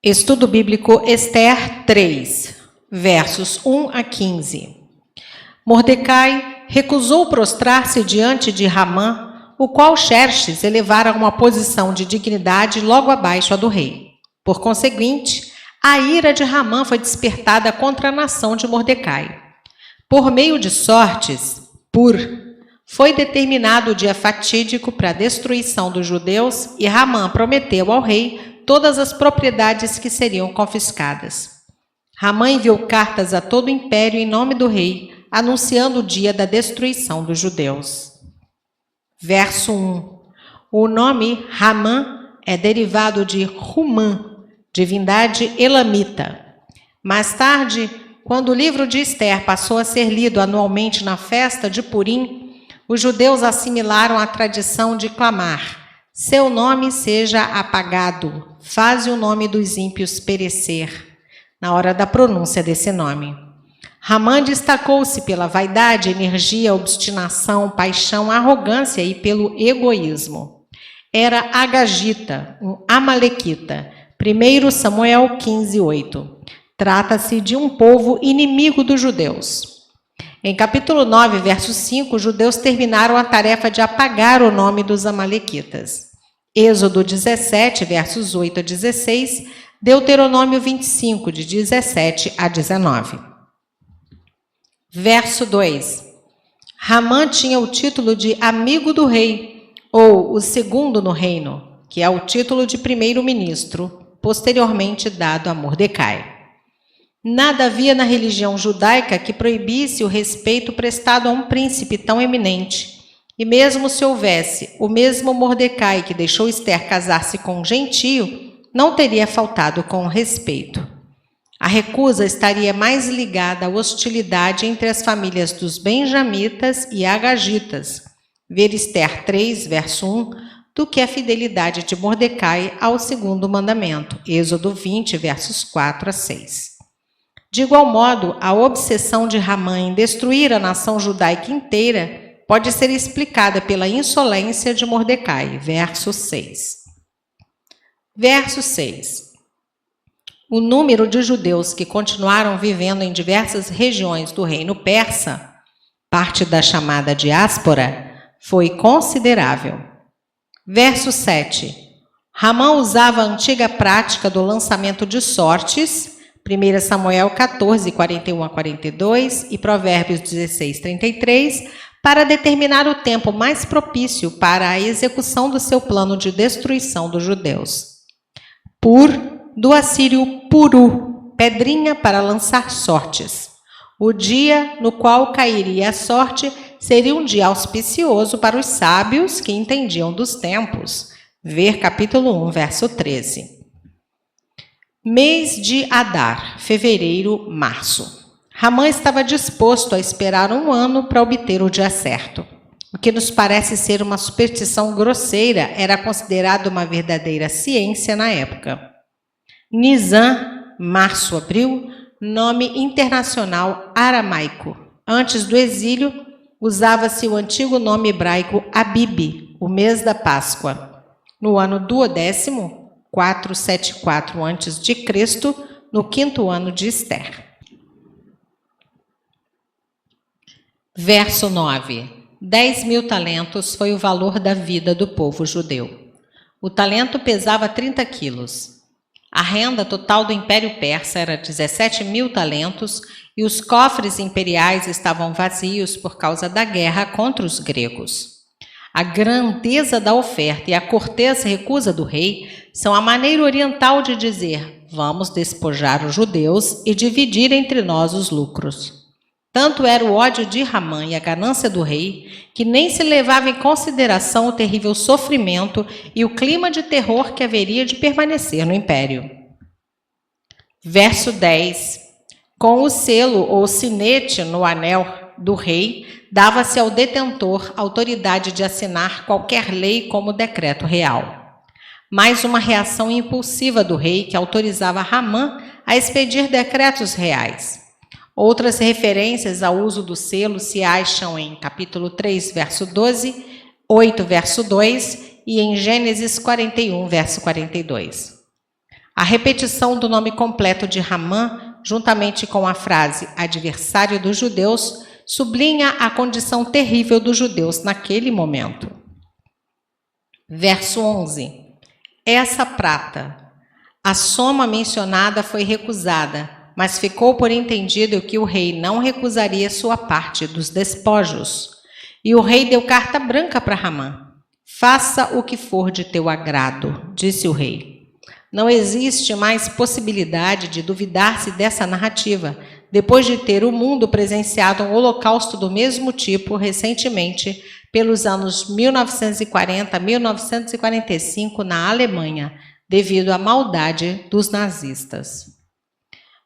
Estudo Bíblico Ester 3, versos 1 a 15. Mordecai recusou prostrar-se diante de Ramã, o qual Xerxes elevara a uma posição de dignidade logo abaixo a do rei. Por conseguinte, a ira de Ramã foi despertada contra a nação de Mordecai. Por meio de sortes, foi determinado o dia fatídico para a destruição dos judeus e Ramã prometeu ao rei todas as propriedades que seriam confiscadas. Ramã enviou cartas a todo o império em nome do rei, anunciando o dia da destruição dos judeus. Verso 1. O nome Ramã é derivado de Rumã, divindade elamita. Mais tarde, quando o livro de Ester passou a ser lido anualmente na festa de Purim, os judeus assimilaram a tradição de clamar: seu nome seja apagado, faze o nome dos ímpios perecer, na hora da pronúncia desse nome. Ramã destacou-se pela vaidade, energia, obstinação, paixão, arrogância e pelo egoísmo. Era agagita, um amalequita. 1 Samuel 15:8. Trata-se de um povo inimigo dos judeus. Em capítulo 9, verso 5, os judeus terminaram a tarefa de apagar o nome dos amalequitas. Êxodo 17, versos 8 a 16, Deuteronômio 25, de 17 a 19. Verso 2. Ramã tinha o título de amigo do rei, ou o segundo no reino, que é o título de primeiro-ministro, posteriormente dado a Mordecai. Nada havia na religião judaica que proibisse o respeito prestado a um príncipe tão eminente. E mesmo se houvesse o mesmo Mordecai que deixou Ester casar-se com um gentio, não teria faltado com respeito. A recusa estaria mais ligada à hostilidade entre as famílias dos benjamitas e agagitas, ver Ester 3, verso 1, do que a fidelidade de Mordecai ao segundo mandamento, Êxodo 20, versos 4 a 6. De igual modo, a obsessão de Ramã em destruir a nação judaica inteira pode ser explicada pela insolência de Mordecai, verso 6. Verso 6. O número de judeus que continuaram vivendo em diversas regiões do reino persa, parte da chamada diáspora, foi considerável. Verso 7. Ramã usava a antiga prática do lançamento de sortes, 1 Samuel 14, 41 a 42 e Provérbios 16, 33, para determinar o tempo mais propício para a execução do seu plano de destruição dos judeus. Do assírio Puru, pedrinha para lançar sortes. O dia no qual cairia a sorte seria um dia auspicioso para os sábios que entendiam dos tempos. Ver capítulo 1, verso 13. Mês de Adar, fevereiro, março. Ramã estava disposto a esperar um ano para obter o dia certo. O que nos parece ser uma superstição grosseira era considerado uma verdadeira ciência na época. Nisan, março, abril, nome internacional aramaico. Antes do exílio, usava-se o antigo nome hebraico Abib, o mês da Páscoa. No ano duodécimo, 474 a.C., no 5º ano de Ester. Verso 9. 10.000 talentos foi o valor da vida do povo judeu. O talento pesava 30 quilos. A renda total do Império Persa era 17.000 talentos e os cofres imperiais estavam vazios por causa da guerra contra os gregos. A grandeza da oferta e a cortês recusa do rei são a maneira oriental de dizer: vamos despojar os judeus e dividir entre nós os lucros. Tanto era o ódio de Ramã e a ganância do rei, que nem se levava em consideração o terrível sofrimento e o clima de terror que haveria de permanecer no império. Verso 10. Com o selo ou sinete no anel do rei, dava-se ao detentor autoridade de assinar qualquer lei como decreto real. Mais uma reação impulsiva do rei que autorizava Ramã a expedir decretos reais. Outras referências ao uso do selo se acham em capítulo 3, verso 12, 8, verso 2 e em Gênesis 41, verso 42. A repetição do nome completo de Hamã, juntamente com a frase adversário dos judeus, sublinha a condição terrível dos judeus naquele momento. Verso 11. Essa prata, a soma mencionada foi recusada, mas ficou por entendido que o rei não recusaria sua parte dos despojos. E o rei deu carta branca para Hamã. Faça o que for de teu agrado, disse o rei. Não existe mais possibilidade de duvidar-se dessa narrativa, depois de ter o mundo presenciado um holocausto do mesmo tipo recentemente, pelos anos 1940 a 1945 na Alemanha, devido à maldade dos nazistas.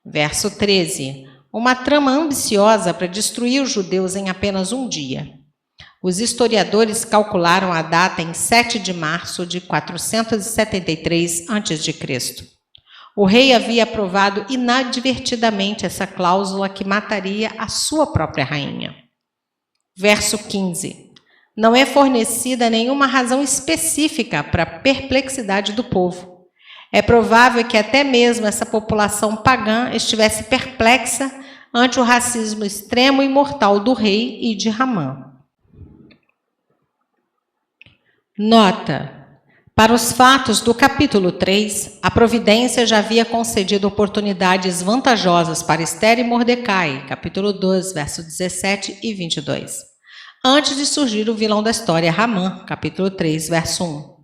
Verso 13. Uma trama ambiciosa para destruir os judeus em apenas um dia. Os historiadores calcularam a data em 7 de março de 473 a.C. O rei havia aprovado inadvertidamente essa cláusula que mataria a sua própria rainha. Verso 15. Não é fornecida nenhuma razão específica para a perplexidade do povo. É provável que até mesmo essa população pagã estivesse perplexa ante o racismo extremo e mortal do rei e de Hamã. Nota: para os fatos do capítulo 3, a providência já havia concedido oportunidades vantajosas para Esther e Mordecai, capítulo 2, verso 17 e 22, antes de surgir o vilão da história, Hamã, capítulo 3, verso 1.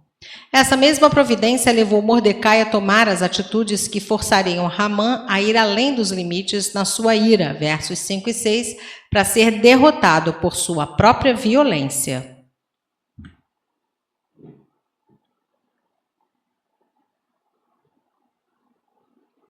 Essa mesma providência levou Mordecai a tomar as atitudes que forçariam Hamã a ir além dos limites na sua ira, versos 5 e 6, para ser derrotado por sua própria violência.